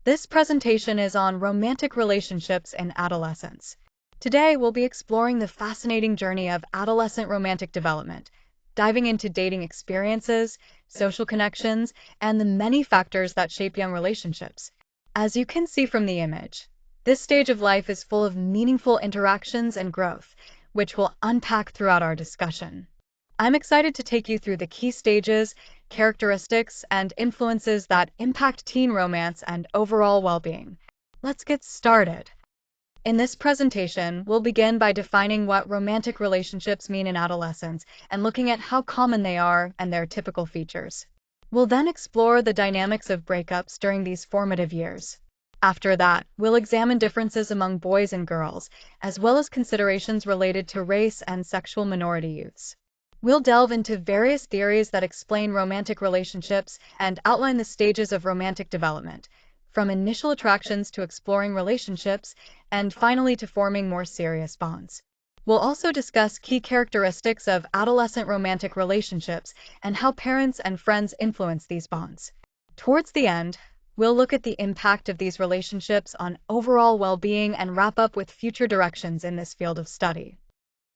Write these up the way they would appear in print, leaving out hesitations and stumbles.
This presentation is on romantic relationships in adolescence. Today, we'll be exploring the fascinating journey of adolescent romantic development, diving into dating experiences, social connections, and the many factors that shape young relationships. As you can see from the image, this stage of life is full of meaningful interactions and growth, which we'll unpack throughout our discussion. I'm excited to take you through the key stages, characteristics, and influences that impact teen romance and overall well-being. Let's get started. In this presentation, we'll begin by defining what romantic relationships mean in adolescence and looking at how common they are and their typical features. We'll then explore the dynamics of breakups during these formative years. After that, we'll examine differences among boys and girls, as well as considerations related to race and sexual minority youths. We'll delve into various theories that explain romantic relationships and outline the stages of romantic development, from initial attractions to exploring relationships, and finally to forming more serious bonds. We'll also discuss key characteristics of adolescent romantic relationships and how parents and friends influence these bonds. Towards the end, we'll look at the impact of these relationships on overall well-being and wrap up with future directions in this field of study.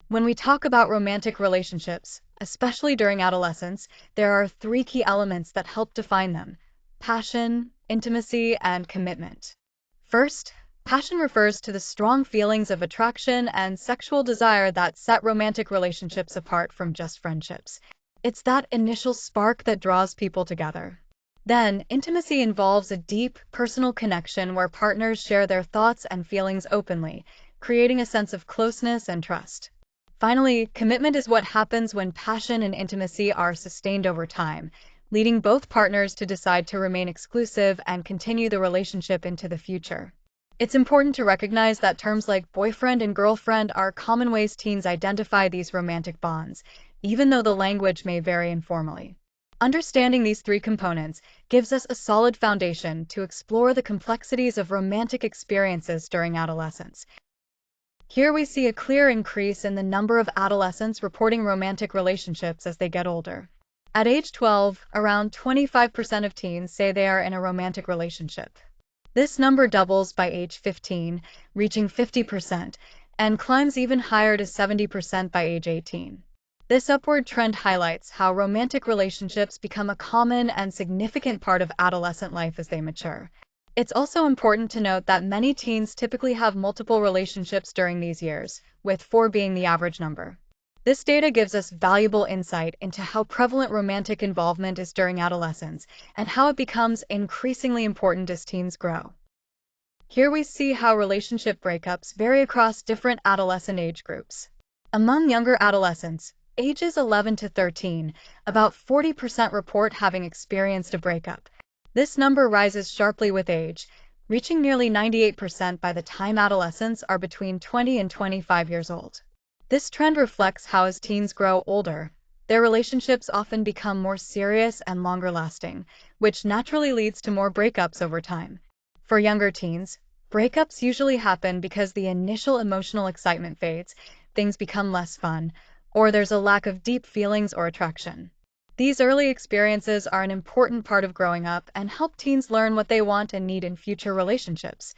When we talk about romantic relationships, especially during adolescence, there are three key elements that help define them: passion, intimacy, and commitment. First, passion refers to the strong feelings of attraction and sexual desire that set romantic relationships apart from just friendships. It's that initial spark that draws people together. Then, intimacy involves a deep, personal connection where partners share their thoughts and feelings openly, creating a sense of closeness and trust. Finally, commitment is what happens when passion and intimacy are sustained over time, leading both partners to decide to remain exclusive and continue the relationship into the future. It's important to recognize that terms like boyfriend and girlfriend are common ways teens identify these romantic bonds, even though the language may vary informally. Understanding these three components gives us a solid foundation to explore the complexities of romantic experiences during adolescence. Here we see a clear increase in the number of adolescents reporting romantic relationships as they get older. At age 12, around 25% of teens say they are in a romantic relationship. This number doubles by age 15, reaching 50%, and climbs even higher to 70% by age 18. This upward trend highlights how romantic relationships become a common and significant part of adolescent life as they mature. It's also important to note that many teens typically have multiple relationships during these years, with 4 being the average number. This data gives us valuable insight into how prevalent romantic involvement is during adolescence and how it becomes increasingly important as teens grow. Here we see how relationship breakups vary across different adolescent age groups. Among younger adolescents, ages 11 to 13, about 40% report having experienced a breakup. This number rises sharply with age, reaching nearly 98% by the time adolescents are between 20 and 25 years old. This trend reflects how as teens grow older, their relationships often become more serious and longer-lasting, which naturally leads to more breakups over time. For younger teens, breakups usually happen because the initial emotional excitement fades, things become less fun, or there's a lack of deep feelings or attraction. These early experiences are an important part of growing up and help teens learn what they want and need in future relationships.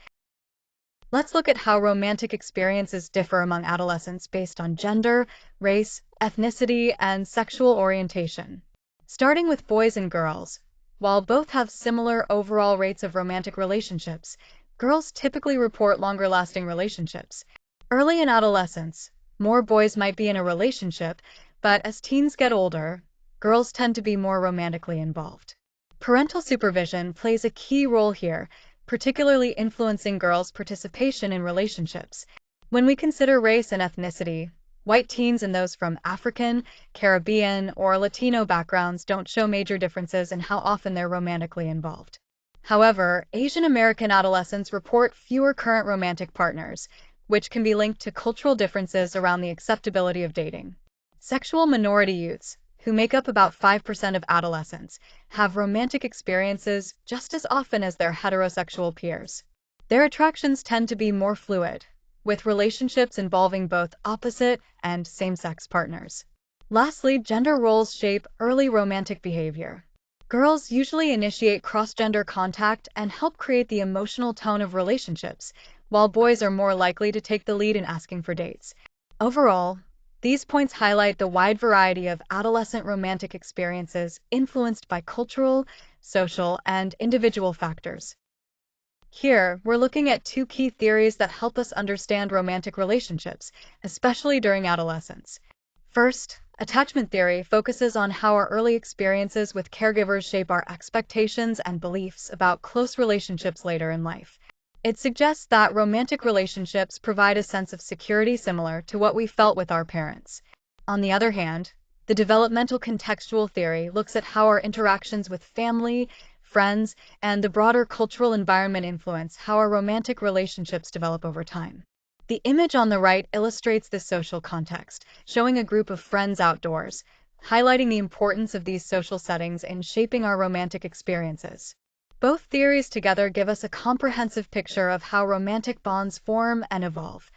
Let's look at how romantic experiences differ among adolescents based on gender, race, ethnicity, and sexual orientation. Starting with boys and girls, while both have similar overall rates of romantic relationships, girls typically report longer-lasting relationships. Early in adolescence, more boys might be in a relationship, but as teens get older, girls tend to be more romantically involved. Parental supervision plays a key role here, particularly influencing girls' participation in relationships. When we consider race and ethnicity, white teens and those from African, Caribbean, or Latino backgrounds don't show major differences in how often they're romantically involved. However, Asian American adolescents report fewer current romantic partners, which can be linked to cultural differences around the acceptability of dating. Sexual minority youths, who make up about 5% of adolescents, have romantic experiences just as often as their heterosexual peers. Their attractions tend to be more fluid, with relationships involving both opposite and same-sex partners. Lastly, gender roles shape early romantic behavior. Girls usually initiate cross-gender contact and help create the emotional tone of relationships, while boys are more likely to take the lead in asking for dates. Overall, these points highlight the wide variety of adolescent romantic experiences influenced by cultural, social, and individual factors. Here, we're looking at two key theories that help us understand romantic relationships, especially during adolescence. First, attachment theory focuses on how our early experiences with caregivers shape our expectations and beliefs about close relationships later in life. It suggests that romantic relationships provide a sense of security similar to what we felt with our parents. On the other hand, the developmental contextual theory looks at how our interactions with family, friends, and the broader cultural environment influence how our romantic relationships develop over time. The image on the right illustrates this social context, showing a group of friends outdoors, highlighting the importance of these social settings in shaping our romantic experiences. Both theories together give us a comprehensive picture of how romantic bonds form and evolve.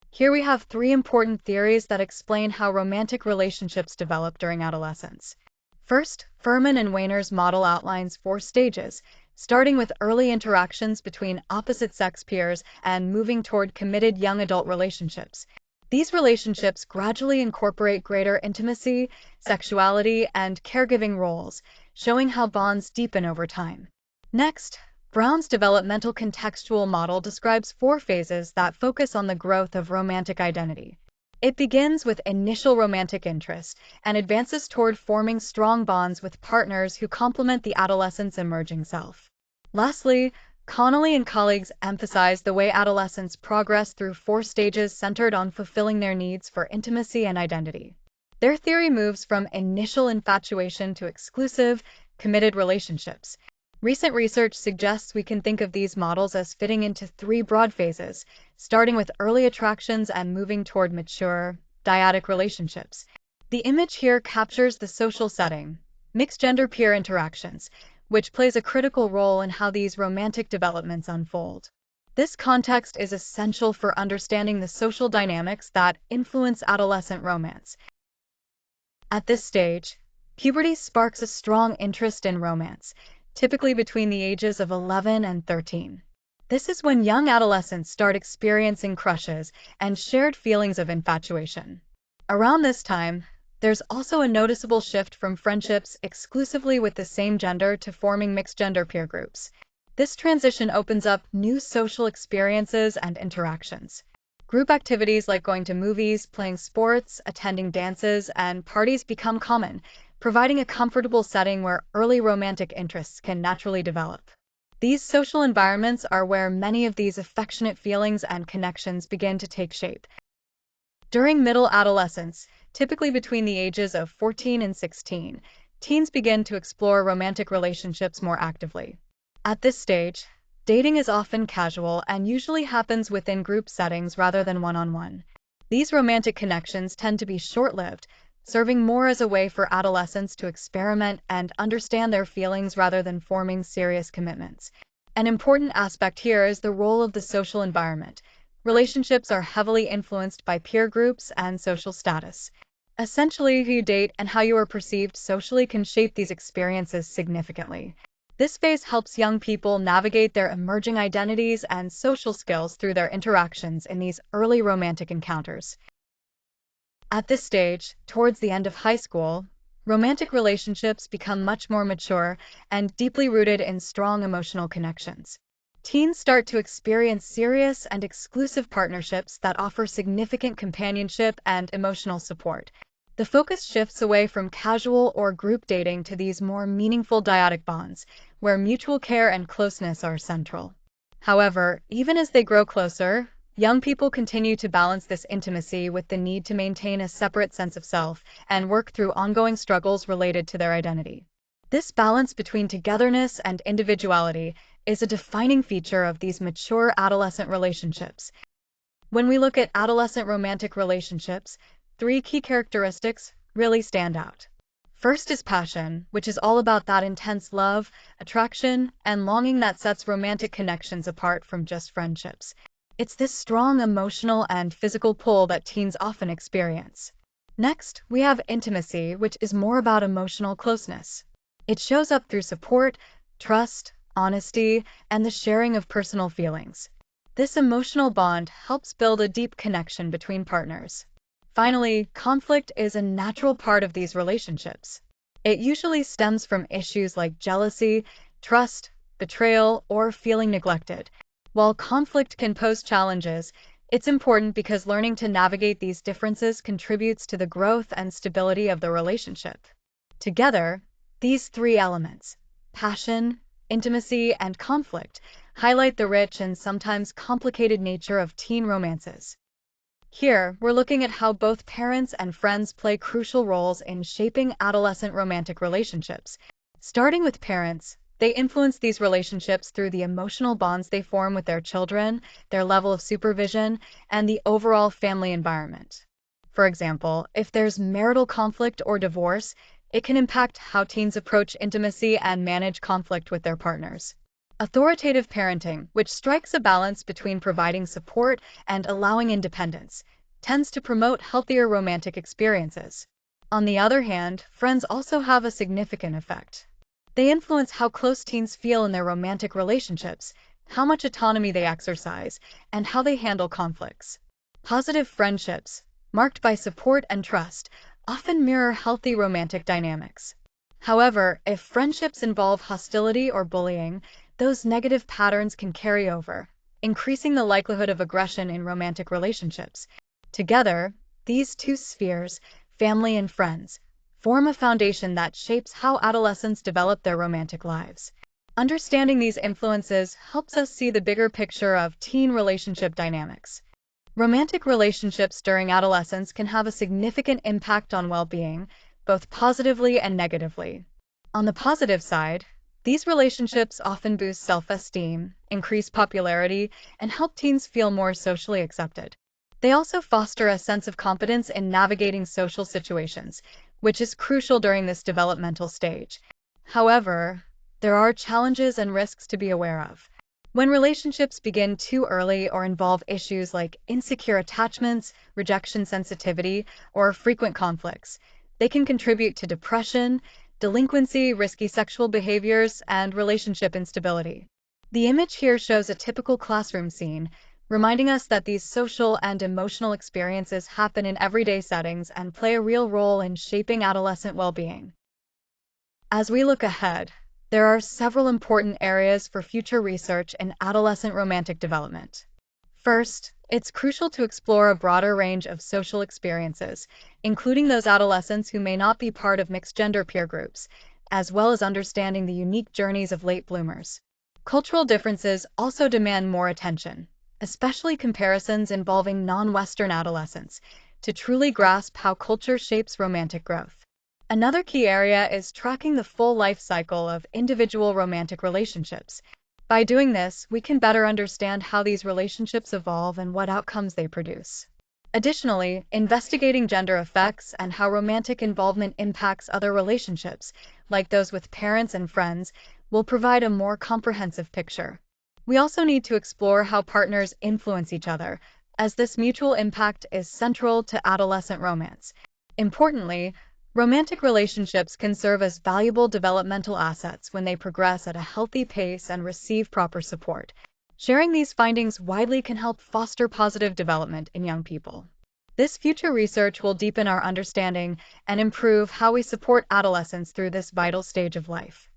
Here we have three important theories that explain how romantic relationships develop during adolescence. First, Furman and Weiner's model outlines 4 stages, starting with early interactions between opposite-sex peers and moving toward committed young adult relationships. These relationships gradually incorporate greater intimacy, sexuality, and caregiving roles, showing how bonds deepen over time. Next, Brown's developmental contextual model describes 4 phases that focus on the growth of romantic identity. It begins with initial romantic interest and advances toward forming strong bonds with partners who complement the adolescent's emerging self. Lastly, Connolly and colleagues emphasize the way adolescents progress through 4 stages centered on fulfilling their needs for intimacy and identity. Their theory moves from initial infatuation to exclusive, committed relationships. Recent research suggests we can think of these models as fitting into 3 broad phases, starting with early attractions and moving toward mature, dyadic relationships. The image here captures the social setting, mixed-gender peer interactions, which plays a critical role in how these romantic developments unfold. This context is essential for understanding the social dynamics that influence adolescent romance. At this stage, puberty sparks a strong interest in romance, typically between the ages of 11 and 13. This is when young adolescents start experiencing crushes and shared feelings of infatuation. Around this time, there's also a noticeable shift from friendships exclusively with the same gender to forming mixed-gender peer groups. This transition opens up new social experiences and interactions. Group activities like going to movies, playing sports, attending dances, and parties become common, providing a comfortable setting where early romantic interests can naturally develop. These social environments are where many of these affectionate feelings and connections begin to take shape. During middle adolescence, typically between the ages of 14 and 16, teens begin to explore romantic relationships more actively. At this stage, dating is often casual and usually happens within group settings rather than one-on-one. These romantic connections tend to be short-lived, serving more as a way for adolescents to experiment and understand their feelings rather than forming serious commitments. An important aspect here is the role of the social environment. Relationships are heavily influenced by peer groups and social status. Essentially, who you date and how you are perceived socially can shape these experiences significantly. This phase helps young people navigate their emerging identities and social skills through their interactions in these early romantic encounters. At this stage, towards the end of high school, romantic relationships become much more mature and deeply rooted in strong emotional connections. Teens start to experience serious and exclusive partnerships that offer significant companionship and emotional support. The focus shifts away from casual or group dating to these more meaningful dyadic bonds, where mutual care and closeness are central. However, even as they grow closer, young people continue to balance this intimacy with the need to maintain a separate sense of self and work through ongoing struggles related to their identity. This balance between togetherness and individuality is a defining feature of these mature adolescent relationships. When we look at adolescent romantic relationships, 3 key characteristics really stand out. First is passion, which is all about that intense love, attraction, and longing that sets romantic connections apart from just friendships. It's this strong emotional and physical pull that teens often experience. Next, we have intimacy, which is more about emotional closeness. It shows up through support, trust, honesty, and the sharing of personal feelings. This emotional bond helps build a deep connection between partners. Finally, conflict is a natural part of these relationships. It usually stems from issues like jealousy, trust, betrayal, or feeling neglected. While conflict can pose challenges, it's important because learning to navigate these differences contributes to the growth and stability of the relationship. Together, these three elements, passion, intimacy, and conflict, highlight the rich and sometimes complicated nature of teen romances. Here, we're looking at how both parents and friends play crucial roles in shaping adolescent romantic relationships. Starting with parents, they influence these relationships through the emotional bonds they form with their children, their level of supervision, and the overall family environment. For example, if there's marital conflict or divorce, it can impact how teens approach intimacy and manage conflict with their partners. Authoritative parenting, which strikes a balance between providing support and allowing independence, tends to promote healthier romantic experiences. On the other hand, friends also have a significant effect. They influence how close teens feel in their romantic relationships, how much autonomy they exercise, and how they handle conflicts. Positive friendships, marked by support and trust, often mirror healthy romantic dynamics. However, if friendships involve hostility or bullying, those negative patterns can carry over, increasing the likelihood of aggression in romantic relationships. Together, these two spheres, family and friends, form a foundation that shapes how adolescents develop their romantic lives. Understanding these influences helps us see the bigger picture of teen relationship dynamics. Romantic relationships during adolescence can have a significant impact on well-being, both positively and negatively. On the positive side, these relationships often boost self-esteem, increase popularity, and help teens feel more socially accepted. They also foster a sense of competence in navigating social situations, which is crucial during this developmental stage. However, there are challenges and risks to be aware of. When relationships begin too early or involve issues like insecure attachments, rejection sensitivity, or frequent conflicts, they can contribute to depression, delinquency, risky sexual behaviors, and relationship instability. The image here shows a typical classroom scene, reminding us that these social and emotional experiences happen in everyday settings and play a real role in shaping adolescent well-being. As we look ahead, there are several important areas for future research in adolescent romantic development. First, it's crucial to explore a broader range of social experiences, including those adolescents who may not be part of mixed-gender peer groups, as well as understanding the unique journeys of late bloomers. Cultural differences also demand more attention, especially comparisons involving non-Western adolescents, to truly grasp how culture shapes romantic growth. Another key area is tracking the full life cycle of individual romantic relationships. By doing this, we can better understand how these relationships evolve and what outcomes they produce. Additionally, investigating gender effects and how romantic involvement impacts other relationships, like those with parents and friends, will provide a more comprehensive picture. We also need to explore how partners influence each other, as this mutual impact is central to adolescent romance. Importantly, romantic relationships can serve as valuable developmental assets when they progress at a healthy pace and receive proper support. Sharing these findings widely can help foster positive development in young people. This future research will deepen our understanding and improve how we support adolescents through this vital stage of life.